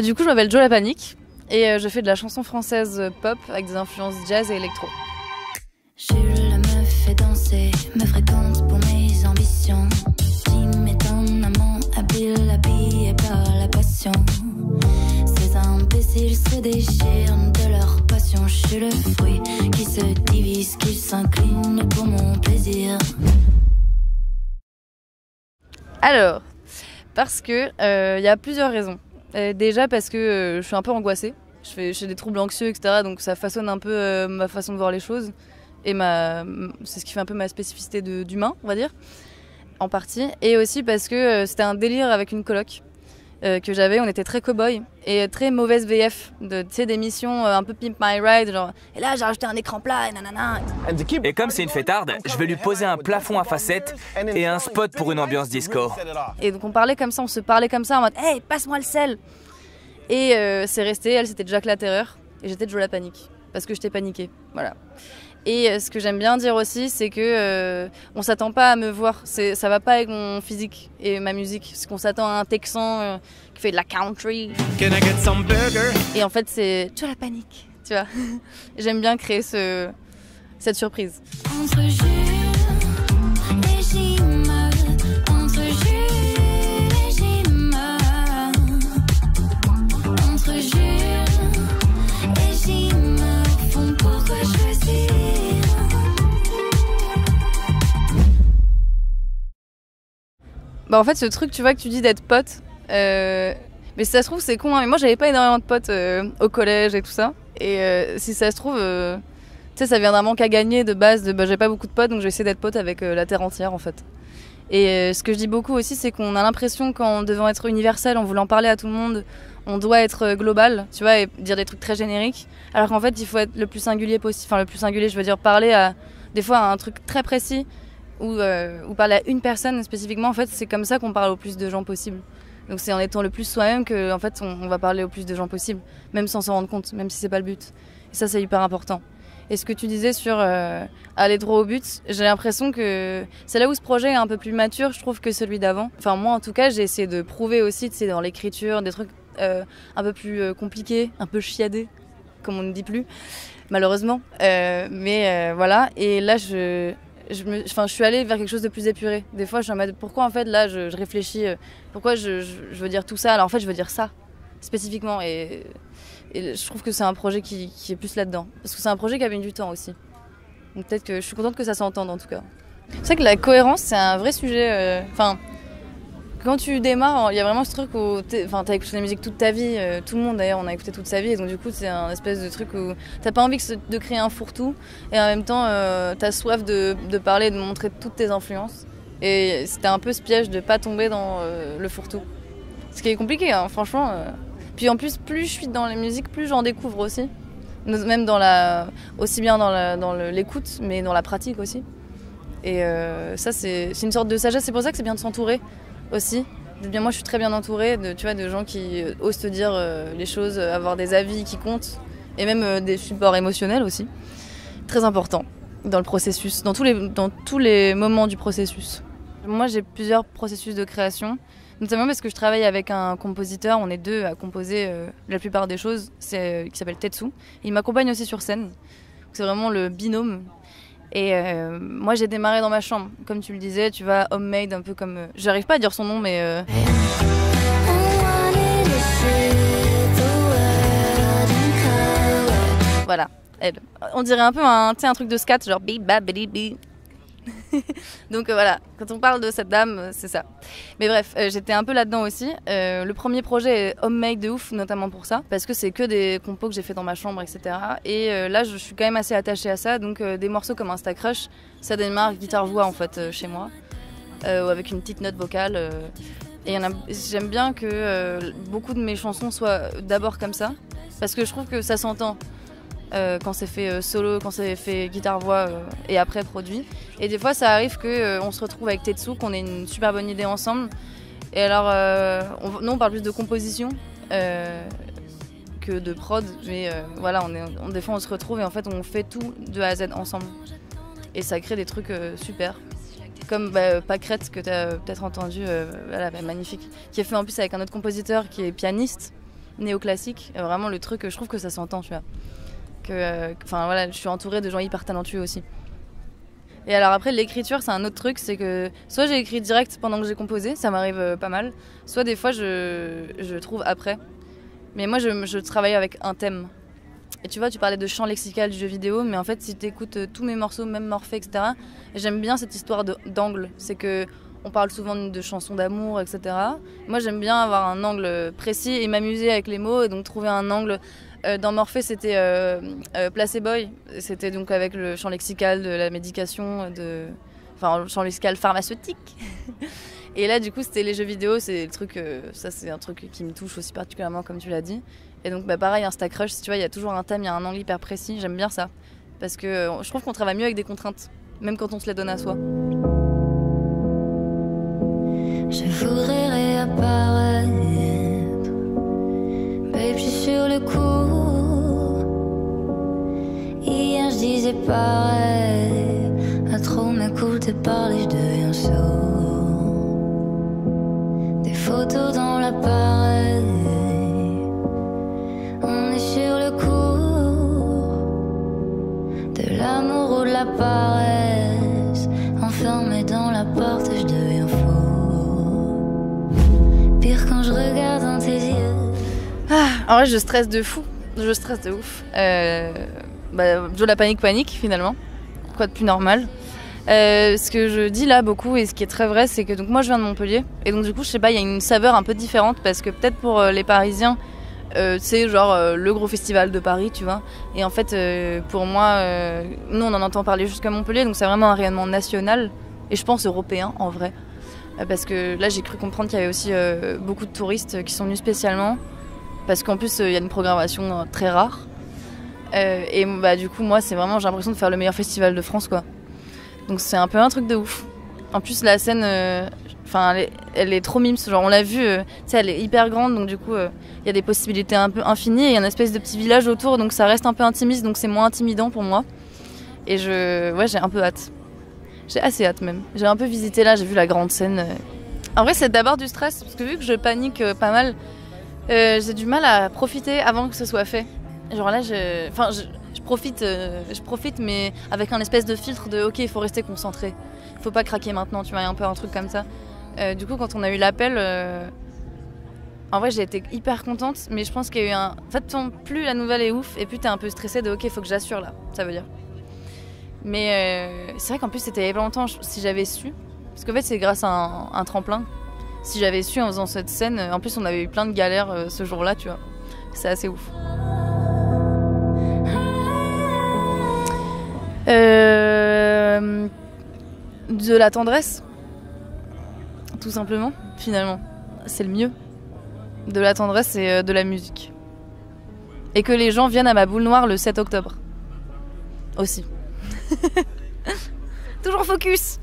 Du coup, je m'appelle Jo La Panique et je fais de la chanson française pop avec des influences jazz et électro. Jules me fait danser, me fréquente pour mes ambitions. Jim est un amant habile, habillé par la passion. Ces imbéciles se déchirent de leur passion. Je suis le fruit qui se divise, qui s'incline pour mon plaisir. Alors, parce que y a plusieurs raisons. Déjà parce que je suis un peu angoissée. J'ai des troubles anxieux, etc. Donc ça façonne un peu ma façon de voir les choses. Et c'est ce qui fait un peu ma spécificité d'humain, on va dire, en partie. Et aussi parce que c'était un délire avec une coloc que j'avais. On était très cow-boy et très mauvaise VF. Tu sais, des missions un peu Pimp My Ride, genre « Et là, j'ai rajouté un écran plat et nanana ». Et comme c'est une fêtarde, je vais lui poser un plafond à facettes et un spot pour une ambiance disco. Et donc on parlait comme ça, on se parlait comme ça en mode « Hey, passe-moi le sel !» Et c'est resté, elle c'était Jack la Terreur et j'étais Jo La Panique parce que j'étais paniquée, voilà. Et ce que j'aime bien dire aussi, c'est que on s'attend pas à me voir. Ça va pas avec mon physique et ma musique. C'est qu'on s'attend à un Texan qui fait de la country. Et en fait, c'est Jo La Panique, tu vois. J'aime bien créer cette surprise. Entre Jules et Jim, entre Jules et Jim, entre Jules et Jim, font pourquoi choisir. Bah en fait, ce truc, tu vois, que tu dis d'être pote, mais si ça se trouve, c'est con, hein, mais moi, j'avais pas énormément de potes au collège et tout ça. Et si ça se trouve, tu sais, ça vient d'un manque à gagner de base, j'ai pas beaucoup de potes, donc j'ai essayé d'être pote avec la terre entière, en fait. Et ce que je dis beaucoup aussi, c'est qu'on a l'impression qu'en devant être universel, en voulant parler à tout le monde, on doit être global, tu vois, et dire des trucs très génériques. Alors qu'en fait, il faut être le plus singulier possible. Enfin, le plus singulier, je veux dire, parler à, des fois, à un truc très précis, ou parler à une personne spécifiquement. En fait, c'est comme ça qu'on parle au plus de gens possible. Donc c'est en étant le plus soi-même que, en fait, on va parler au plus de gens possible, même sans s'en rendre compte, même si c'est pas le but. Et ça, c'est hyper important. Et ce que tu disais sur aller droit au but, j'ai l'impression que c'est là où ce projet est un peu plus mature, je trouve, que celui d'avant. Enfin, moi, en tout cas, j'ai essayé de prouver aussi, tu sais, dans l'écriture, des trucs un peu plus compliqués, un peu chiadés, comme on ne dit plus, malheureusement. Mais voilà, et là, je suis allée vers quelque chose de plus épuré. Des fois, je suis en mode, pourquoi en fait, là, je réfléchis, pourquoi je veux dire tout ça, alors en fait, je veux dire ça, spécifiquement. Et je trouve que c'est un projet qui est plus là-dedans. Parce que c'est un projet qui a mis du temps aussi. Donc peut-être que je suis contente que ça s'entende en tout cas. C'est vrai que la cohérence, c'est un vrai sujet. Quand tu démarres, il y a vraiment ce truc où t'as écouté la musique toute ta vie. Tout le monde d'ailleurs, on a écouté toute sa vie. Et donc du coup, c'est un espèce de truc où t'as pas envie de créer un fourre-tout. Et en même temps, t'as soif de parler, de montrer toutes tes influences. Et c'était un peu ce piège de pas tomber dans le fourre-tout. Ce qui est compliqué, hein, franchement. Puis en plus, plus je suis dans la musique, plus j'en découvre aussi. Même aussi bien dans l'écoute, mais dans la pratique aussi. Et ça, c'est une sorte de sagesse. C'est pour ça que c'est bien de s'entourer aussi. Moi, je suis très bien entourée de gens qui osent te dire les choses, avoir des avis qui comptent. Et même des supports émotionnels aussi. Très important dans le processus, dans tous les moments du processus. Moi, j'ai plusieurs processus de création. Notamment parce que je travaille avec un compositeur, on est deux à composer la plupart des choses, qui s'appelle Tetsu. Il m'accompagne aussi sur scène, c'est vraiment le binôme. Et moi j'ai démarré dans ma chambre, comme tu le disais, tu vas homemade, un peu comme... j'arrive pas à dire son nom, mais... Voilà, elle. On dirait un peu un truc de scat, genre bi ba bi bi. Donc voilà, quand on parle de cette dame, c'est ça. Mais bref, j'étais un peu là-dedans aussi. Le premier projet est homemade de ouf, notamment pour ça, parce que c'est que des compos que j'ai fait dans ma chambre, etc. Et là, je suis quand même assez attachée à ça, donc des morceaux comme Insta Crush, ça démarre guitare-voix en fait chez moi, avec une petite note vocale. Et j'aime bien que beaucoup de mes chansons soient d'abord comme ça, parce que je trouve que ça s'entend. Quand c'est fait solo, quand c'est fait guitare-voix et après produit. Et des fois, ça arrive qu'on se retrouve avec Tetsu, qu'on ait une super bonne idée ensemble. Et alors, nous, on parle plus de composition que de prod. Mais voilà, des fois, on se retrouve et en fait, on fait tout de A à Z ensemble. Et ça crée des trucs super. Comme Pâquerette, que tu as peut-être entendu, voilà, magnifique. Qui est fait en plus avec un autre compositeur qui est pianiste. néoclassique. Vraiment le truc, je trouve que ça s'entend, tu vois. Enfin voilà, je suis entourée de gens hyper talentueux aussi. Et alors après, l'écriture, c'est un autre truc, c'est que soit j'ai écrit direct pendant que j'ai composé, ça m'arrive pas mal, soit des fois je trouve après. Mais moi, je travaille avec un thème. Et tu vois, tu parlais de champ lexical du jeu vidéo, mais en fait, si tu écoutes tous mes morceaux, même Morphée, etc., j'aime bien cette histoire d'angle. C'est que on parle souvent de chansons d'amour, etc. Moi, j'aime bien avoir un angle précis et m'amuser avec les mots, et donc trouver un angle. Dans Morphée, c'était Placeboy. C'était donc avec le champ lexical de la médication, enfin, le champ lexical pharmaceutique. Et là, du coup, c'était les jeux vidéo. C'est le truc, ça, c'est un truc qui me touche aussi particulièrement, comme tu l'as dit. Et donc, pareil, Instacrush, tu vois, il y a toujours un thème, il y a un angle hyper précis. J'aime bien ça. Parce que je trouve qu'on travaille mieux avec des contraintes, même quand on se les donne à soi. Je voudrais réapparaître, babe, je suis sur le coup. Hier je disais pareil, à trop m'écouter parler, je deviens sourd. Des photos dans l'appareil, on est sur le coup. De l'amour ou de la paresse, enfermé dans la porte, je deviens fou. Pire quand je regarde dans tes yeux. En vrai, je stresse de fou. Je stresse de ouf. De la panique finalement. Quoi de plus normal. Ce que je dis là beaucoup et ce qui est très vrai, c'est que donc moi je viens de Montpellier et donc du coup je sais pas, il y a une saveur un peu différente parce que peut-être pour les Parisiens c'est genre le gros festival de Paris, tu vois. Et en fait pour moi, nous on en entend parler jusqu'à Montpellier, donc c'est vraiment un rayonnement national et je pense européen en vrai. Parce que là j'ai cru comprendre qu'il y avait aussi beaucoup de touristes qui sont venus spécialement parce qu'en plus il y a une programmation très rare et du coup moi c'est vraiment, j'ai l'impression de faire le meilleur festival de France quoi. Donc c'est un peu un truc de ouf. En plus la scène elle est trop mimes, genre on l'a vu, tu sais elle est hyper grande donc du coup il y a des possibilités un peu infinies et il y a une espèce de petit village autour donc ça reste un peu intimiste donc c'est moins intimidant pour moi et j'ai un peu hâte. J'ai assez hâte même. J'ai un peu visité là, j'ai vu la grande scène. En vrai, c'est d'abord du stress, parce que vu que je panique pas mal, j'ai du mal à profiter avant que ce soit fait. Genre là, je profite, mais avec un espèce de filtre de ok, il faut rester concentré. Il faut pas craquer maintenant, tu vois, un peu un truc comme ça. Du coup, quand on a eu l'appel, en vrai, j'ai été hyper contente, mais je pense qu'il y a eu un. En fait, plus la nouvelle est ouf, et plus t'es un peu stressée de ok, il faut que j'assure là, ça veut dire. Mais c'est vrai qu'en plus c'était il y a pas longtemps, si j'avais su, parce qu'en fait c'est grâce à un tremplin, si j'avais su en faisant cette scène, en plus on avait eu plein de galères ce jour-là, tu vois, c'est assez ouf. De la tendresse, tout simplement, finalement, c'est le mieux. De la tendresse et de la musique. Et que les gens viennent à ma boule noire le 7 octobre. Aussi. Toujours focus.